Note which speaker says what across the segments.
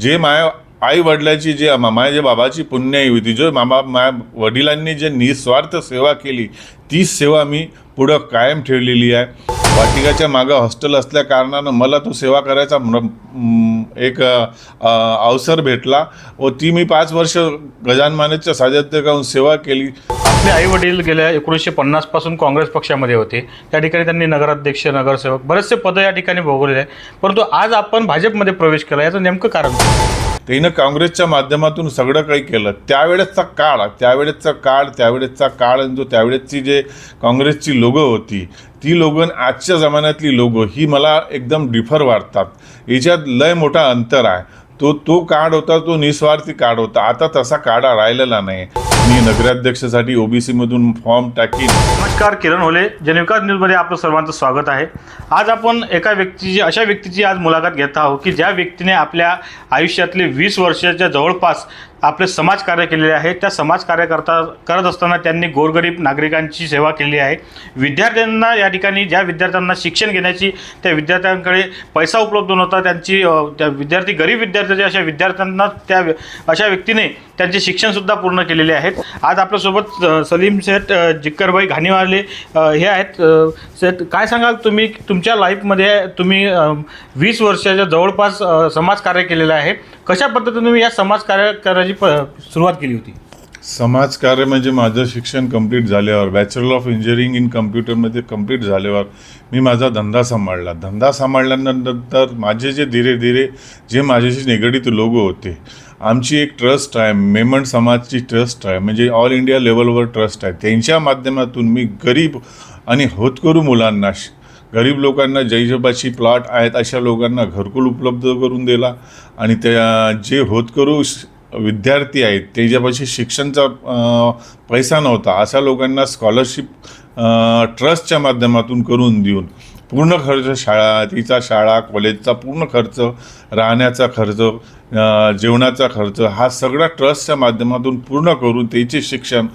Speaker 1: जे आई वडिलाची जे माझ्या बाबाची पुण्याई होती, जो माझ्या वडिलांनी जे निस्वार्थ सेवा केली, तीच सेवा मी पुढं कायम ठेवलेली आहे. वाटिकाच्या मागं हॉस्टेल असल्या कारणानं मला तो सेवा करायचा एक अवसर भेटला व ती मी 5 वर्ष गजानन मानेच्या सानिध्यात राहून सेवा केली.
Speaker 2: आपले आई वडील गेल्या 1950 पासून काँग्रेस पक्षामध्ये होते. त्या ठिकाणी त्यांनी नगराध्यक्ष, नगरसेवक बरेचसे पदं या ठिकाणी भोगवलेले आहे. परंतु आज आपण भाजपमध्ये प्रवेश केला, याचं नेमकं कारण
Speaker 1: त्यानं काँग्रेसच्या माध्यमातून सगळं काही केलं. त्यावेळेसचा काळ आणि जो त्यावेळेसची जे काँग्रेसची लोगो होती, ती लोगो आणि आजच्या जमान्यातली लोगो ही मला एकदम डिफर वाटतात. याच्यात लय मोठा अंतर आहे. तो कार्ड होता, तो निस्वार्थी कार्ड होता. आता तसा कार्ड राहिलेला नाही. मी नगराध्यक्षासाठी ओबीसीमधून फॉर्म टाकीन.
Speaker 2: नमस्कार, किरण होले, जनविकास न्यूजमध्ये आपलं सर्वांचं स्वागत आहे. आज आपण अशा व्यक्तीची आज मुलाखत घेत आहोत की ज्या व्यक्तीने आपल्या आयुष्यातले 20 वर्षाच्या जवळपास आपले समाजकार्य केलेले आहे. त्या समाजकार्य करत असताना त्यांनी गोरगरीब नागरिकांची सेवा केली आहे. विद्यार्थ्यांना या ठिकाणी ज्या विद्यार्थ्यांना शिक्षण घेण्याची त्या विद्यार्थ्यांकडे पैसा उपलब्ध नव्हता, त्या विद्यार्थी गरीब विद्यार्थ्याच्या अशा विद्यार्थ्यांना अशा व्यक्तीने त्यांचे शिक्षणसुद्धा पूर्ण केलेले आहेत. आज आपल्यासोबत सलीम शेठ जिक्करभाई घाणीवाले हे आहेत. शेठ, काय सांगाल तुम्ही, तुमच्या लाईफमध्ये तुम्ही 20 वर्षाच्या जवळपास समाजकार्य केलेलं आहे. कशा पद्धतीने तुम्ही या समाजकार्याची सुरुवात केली होती?
Speaker 1: समाजकार्य म्हणजे माझं शिक्षण कंप्लीट झाल्यावर, बॅचलर ऑफ इंजिनिअरिंग इन कम्प्युटरमध्ये कंप्लीट झाल्यावर मी माझा धंदा सांभाळल्यानंतर माझे जे धीरे जे माझ्याशी निगडीत लोक होते, आमची एक ट्रस्ट आहे, मेमन समाजची ट्रस्ट आहे, म्हणजे ऑल इंडिया लेवलवर ट्रस्ट आहे. त्यांच्या माध्यमातून मी गरीब आणि होतकरू मुलांना, गरीब लोकांना जैजबाची प्लॉट आहेत अशा लोकांना घरकुल उपलब्ध करून दिला. आणि त्या जे होतकरू विद्यार्थी आहेत, त्याच्यापाशी शिक्षणाचा पैसा नव्हता, अशा लोकांना स्कॉलरशिप ट्रस्टच्या माध्यमातून करून देऊन पूर्ण खर्च, शाळा कॉलेजचा पूर्ण खर्च, राहण्याचा खर्च, जेवणाचा खर्च हा सगळा ट्रस्टच्या माध्यमातून पूर्ण करून त्याचे शिक्षण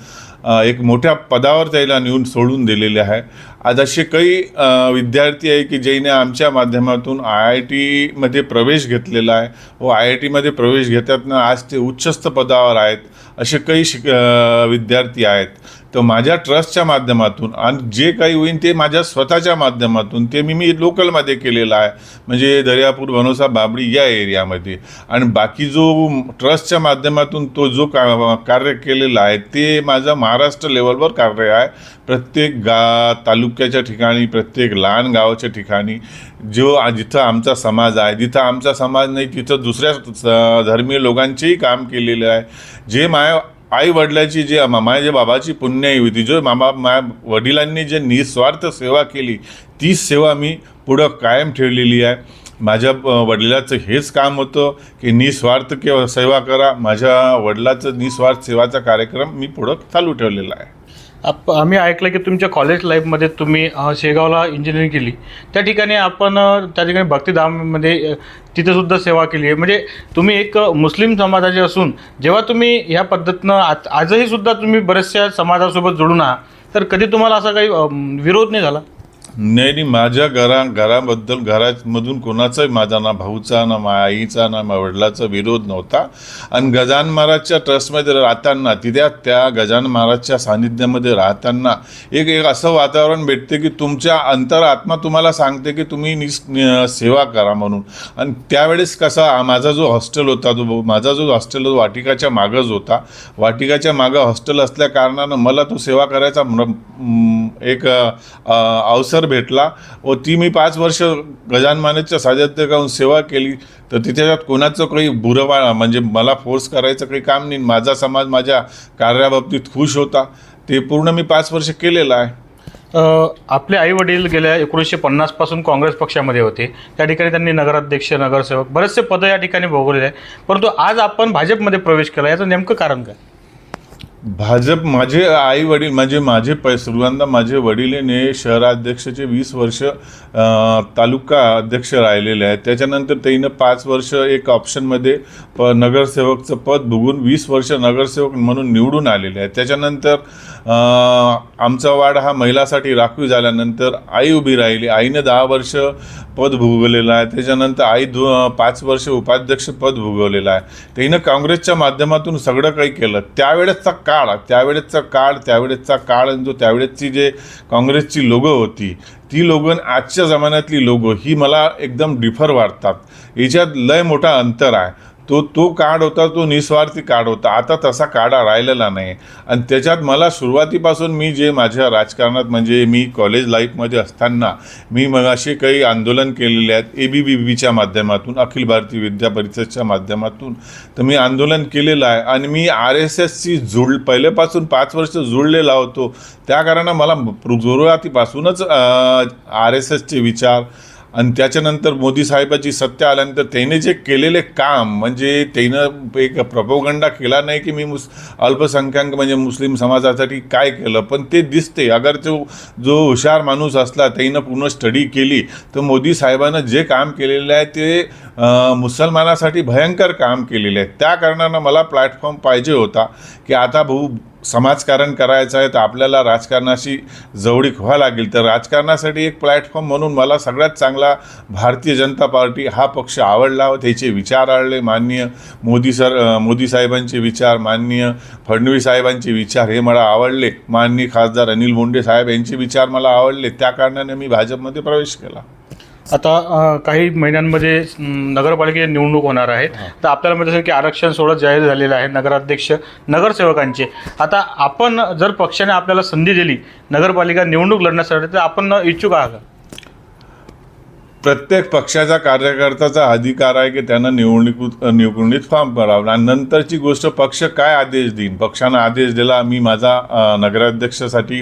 Speaker 1: एक मोठ्या पदावर त्याला नेऊन सोडून दिलेले आहे. आज असे काही विद्यार्थी आहे की ज्याने आमच्या माध्यमातून IIT प्रवेश घेतलेला आहे व IIT प्रवेश घेताना आज ते उच्चस्थ पदावर आहेत. असे काही विद्यार्थी आहेत. तर माझ्या ट्रस्टच्या माध्यमातून आणि जे काही होईल ते माझ्या स्वतःच्या माध्यमातून ते मी लोकलमध्ये केलेलं आहे, म्हणजे दर्यापूर, बनोसा, बाबरी या एरियामध्ये. आणि बाकी जो ट्रस्टच्या माध्यमातून तो जो कार्य केलेला आहे ते माझं महाराष्ट्र लेवलवर कार्य आहे. प्रत्येक तालुक्याच्या ठिकाणी, प्रत्येक लहान गावाच्या ठिकाणी जिथं आमचा समाज आहे, जिथं आमचा समाज नाही तिथं दुसऱ्या धर्मीय लोकांचेही काम केलेलं आहे. जे आई वडिलाची जे माझ्या बाबाची पुण्याई होती, जो माझ्या वडिलांनी जे निस्वार्थ सेवा केली, तीच सेवा मी पुढं कायम ठेवलेली आहे. माझ्या वडिलाचं हेच काम होतं की निस्वार्थ सेवा करा. माझ्या वडिलाचं निस्वार्थ सेवाचा कार्यक्रम मी पुढं चालू ठेवलेला आहे.
Speaker 2: आम्ही ऐकलं की तुमच्या कॉलेज लाईफमध्ये तुम्ही शेगावला इंजिनिअरिंग केली. त्या ठिकाणी भक्तिधाममध्ये तिथंसुद्धा सेवा केली आहे. म्हणजे तुम्ही एक मुस्लिम समाजाचे असून जेव्हा तुम्ही ह्या पद्धतीनं आजही सुद्धा तुम्ही बऱ्याचशा समाजासोबत जोडून आहात, तर कधी तुम्हाला असा काही विरोध नाही झाला?
Speaker 1: नाही, माझ्या घरामधून कोणाचाही, माझा ना भाऊचा, ना आईचा, ना वडिलाचा विरोध नव्हता. आणि गजानन महाराजच्या ट्रस्टमध्ये राहताना, त्या गजानन महाराजच्या सानिध्यामध्ये राहताना एक असं वातावरण भेटते की तुमच्या अंतरात्मा तुम्हाला सांगते की तुम्ही सेवा करा म्हणून. आणि त्यावेळेस कसा माझा जो हॉस्टेल होता वाटिकाच्या मागंच होता. वाटिकाच्या मागं हॉस्टेल असल्या कारणानं मला तो सेवा करायचा एक अवसर भेटला व ती मी 5 वर्ष गजानन मानेच्या सानिध्यात राहून सेवा केली. तर त्याच्यात कोणाचं काही म्हणजे मला फोर्स करायचं काही काम नाही. माझा समाज माझ्या कार्याबाबतीत खुश होता. ते पूर्ण मी 5 वर्ष केलेलं आहे.
Speaker 2: आपले आई वडील गेल्या 1950 पासून काँग्रेस पक्षामध्ये होते. त्या ठिकाणी त्यांनी नगराध्यक्ष, नगरसेवक बरेचसे पदं या ठिकाणी भोगवलेले आहे. परंतु आज आपण भाजपमध्ये प्रवेश केला, याचं नेमकं कारण काय?
Speaker 1: भाजप माझे आई वडील म्हणजे सुरुवातीला माझे वडिलांनी शहराध्यक्षाचे 20 वर्ष तालुका अध्यक्ष राहिलेले आहेत. त्याच्यानंतर त्यानं 5 वर्ष एक ऑप्शनमध्ये नगरसेवकचं पद भोगून 20 वर्ष नगरसेवक म्हणून निवडून आलेले आहेत. त्याच्यानंतर आमचा वार्ड हा महिलासाठी राखीव झाल्यानंतर आई उभी राहिली. आईनं 10 वर्ष पद भोगवलेलं आहे. त्याच्यानंतर आई 5 वर्ष उपाध्यक्ष पद भोगवलेलं आहे. त्यानं काँग्रेसच्या माध्यमातून सगळं काही केलं. त्यावेळेसचा काळ आणि जो त्यावेळेसची जे काँग्रेसची लोगो होती ती लोगो आजच्या जमान्यातली लोगो ही मला एकदम डिफर वाटतात. याच्यात लय मोठा अंतर आहे. तो काळ होता, तो निस्वार्थी काळ होता. आता तसा काळा राहिलेला नाही. आणि त्याच्यात मला सुरुवातीपासून मी जे माझ्या राजकारणात म्हणजे मी कॉलेज लाईफमध्ये असताना मी मग असे काही आंदोलन केलेले आहेत. ABVPच्या माध्यमातून, अखिल भारतीय विद्या परिषदच्या माध्यमातून तर मी आंदोलन केलेलं आहे. आणि मी RSSची पहिल्यापासून 5 वर्ष जुळलेला होतो. त्या कारणानं मला सुरुवातीपासूनच RSSचे विचार आणि त्याच्यानंतर मोदी साहेबाची सत्ता आल्यानंतर त्याने जे केलेले काम म्हणजे त्यानं एक प्रोपोगंडा केला नाही की मी अल्पसंख्याक म्हणजे मुस्लिम समाजासाठी काय केलं, पण ते दिसते. अगर जो हुशार माणूस असला त्यानं पूर्ण स्टडी केली तर मोदी साहेबांनं जे काम केलेलं आहे ते मुसलमानासाठी भयंकर काम केलेले आहे. त्या कारणानं मला प्लॅटफॉर्म पाहिजे होता की आता समाजकारण करायचं आहे तर आपल्याला राजकारणाशी जवळीक व्हावं लागेल. तर राजकारणासाठी एक प्लॅटफॉर्म म्हणून मला सगळ्यात चांगला भारतीय जनता पार्टी हा पक्ष आवडला. त्याचे विचार आवडले. माननीय मोदी साहेबांचे विचार, माननीय फडणवीस साहेबांचे विचार हे मला आवडले. माननीय खासदार अनिल बोंडे साहेब यांचे विचार मला आवडले. त्या कारणाने मी भाजपमध्ये प्रवेश केला.
Speaker 2: आता काही महिन्यांमध्ये नगरपालिकेची निवडणूक होणार आहे. तर आपल्याला माहिती असेल की आरक्षण सोहळा जाहीर झालेला आहे नगराध्यक्ष नगरसेवकांचे. आता आपण जर पक्षाने आपल्याला संधी दिली नगरपालिका निवडणूक लढण्यासाठी तर आपण इच्छुक आहात का?
Speaker 1: प्रत्येक पक्षाचा कार्यकर्त्याचा अधिकार आहे की त्यांना निवडणुकीत फॉर्म भरावा. आणि नंतरची गोष्ट पक्ष काय आदेश देईन. पक्षानं आदेश दिला, मी माझा नगराध्यक्षासाठी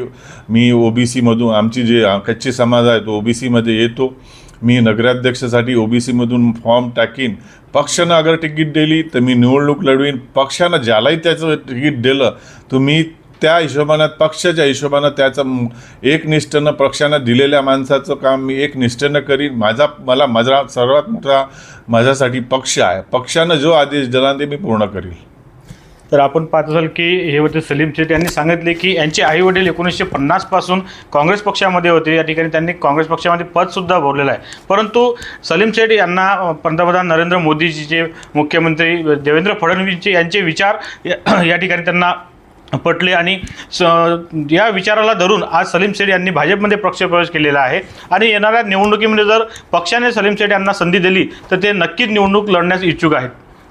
Speaker 1: मी OBCमधून, आमची जे कच्ची समाज आहे तो OBCमध्ये येतो. मी नगराध्यक्षासाठी OBCमधून फॉर्म टाकीन. पक्षानं अगर तिकीट दिली तर मी निवडणूक लढवीन. पक्षानं ज्यालाही त्याचं तिकीट दिलं तर मी त्या हिशोबानं पक्षाच्या हिशोबानं त्याचं एकनिष्ठेनं पक्षानं दिलेल्या माणसाचं काम मी एकनिष्ठेनं करीन. माझा सर्वात मोठा माझ्यासाठी पक्ष आहे. पक्षानं जो आदेश दिला ते मी पूर्ण करीन.
Speaker 2: तर आपण पाहत असाल की हे होते सलीम शेठ. यांनी सांगितले की यांचे आई वडील 1950 पासून काँग्रेस पक्षामध्ये होते. या ठिकाणी त्यांनी काँग्रेस पक्षामध्ये पदसुद्धा भरलेलं आहे. परंतु सलीम शेठ यांना पंतप्रधान नरेंद्र मोदीजीचे, मुख्यमंत्री देवेंद्र फडणवीसचे यांचे विचार या ठिकाणी त्यांना पटले आणि या विचाराला धरून आज सलीम शेठ यांनी भाजपमध्ये पक्षप्रवेश केलेला आहे. आणि येणाऱ्या निवडणुकीमध्ये जर पक्षाने सलीम शेठ यांना संधी दिली तर ते नक्कीच निवडणूक लढण्यास इच्छुक आहेत.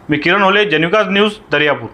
Speaker 2: मी किरण होले, जनविकास न्यूज, दर्यापूर.